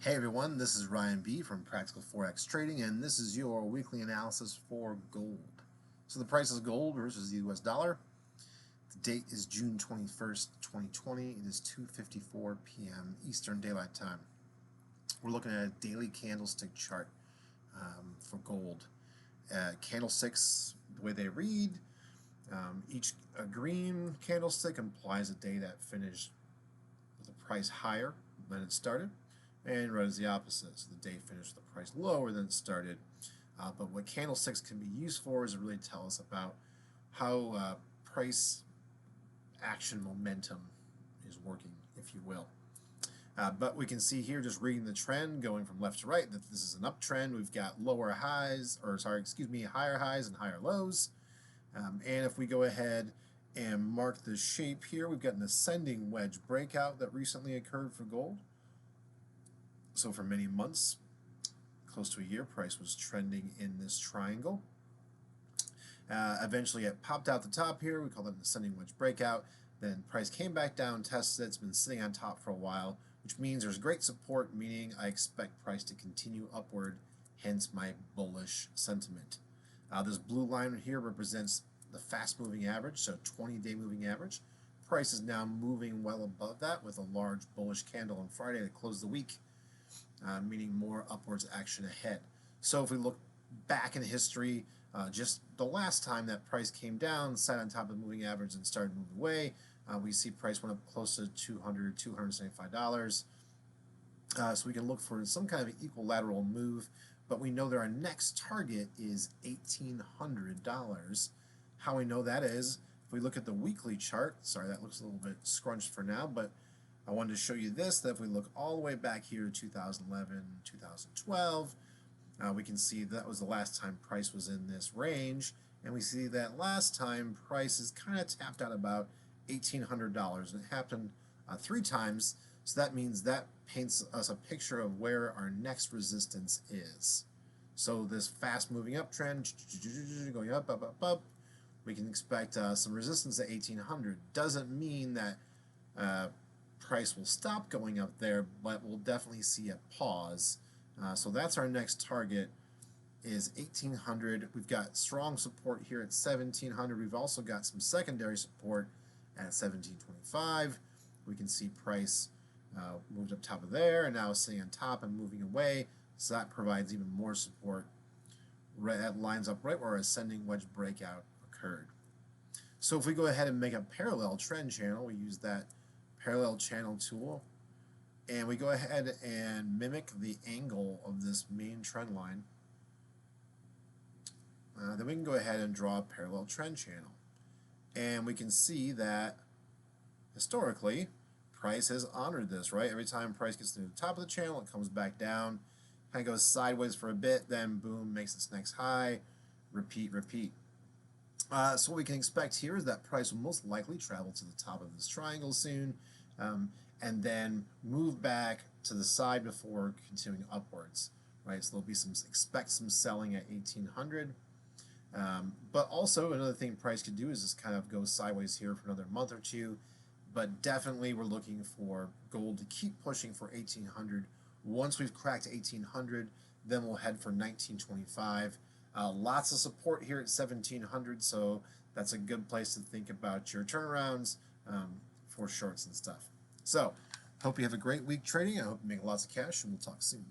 Hey everyone, this is Ryan B. from Practical Forex Trading, and this is your weekly analysis for gold. So the price is gold versus the US dollar. The date is June 21st, 2020. It is 2:54 p.m. Eastern Daylight Time. We're looking at a daily candlestick chart for gold. Candlesticks, the way they read, each green candlestick implies a day that finished with a price higher than it started, and red is the opposite, so the day finished with the price lower than it started. But what candlesticks can be used for is to really tell us about how price action momentum is working, if you will. But we can see here, just reading the trend going from left to right, that this is an uptrend. We've got higher highs and higher lows. And if we go ahead and mark the shape here, we've got an ascending wedge breakout that recently occurred for gold. So for many months, close to a year, price was trending in this triangle. Eventually it popped out the top here. We call that an ascending wedge breakout. Then price came back down, tested it. It's been sitting on top for a while, which means there's great support, meaning I expect price to continue upward, hence my bullish sentiment. This blue line here represents the fast moving average, so 20-day moving average. Price is now moving well above that with a large bullish candle on Friday that closed the week, meaning more upwards action ahead. So if we look back in history, just the last time that price came down, sat on top of the moving average and started moving away, we see price went up close to $200, $275. So we can look for some kind of equilateral move, but we know that our next target is $1,800. How we know that is, if we look at the weekly chart, sorry that looks a little bit scrunched for now, but I wanted to show you this, that if we look all the way back here to 2011, 2012, we can see that was the last time price was in this range, and we see that last time price is kind of tapped out about $1,800, and it happened 3 times, so that means that paints us a picture of where our next resistance is. So this fast moving uptrend, going up, up, up, up, we can expect some resistance at 1,800. Doesn't mean that price will stop going up there, but we'll definitely see a pause. So that's our next target, is 1,800. We've got strong support here at 1,700. We've also got some secondary support at 1,725. We can see price moved up top of there and now is sitting on top and moving away, so that provides even more support. That lines up right where our ascending wedge breakout occurred. So if we go ahead and make a parallel trend channel, we use that parallel channel tool, and we go ahead and mimic the angle of this main trend line. Then we can go ahead and draw a parallel trend channel, and we can see that historically price has honored this, right? Every time price gets to the top of the channel, it comes back down, kind of goes sideways for a bit, then boom, makes its next high, repeat, repeat. So what we can expect here is that price will most likely travel to the top of this triangle soon, and then move back to the side before continuing upwards, right? So there'll be expect some selling at 1,800. But also another thing price could do is just kind of go sideways here for another month or two. But definitely we're looking for gold to keep pushing for 1,800. Once we've cracked 1,800, then we'll head for 1,925. Lots of support here at 1,700, so that's a good place to think about your turnarounds for shorts and stuff. So, hope you have a great week trading. I hope you make lots of cash, and we'll talk soon.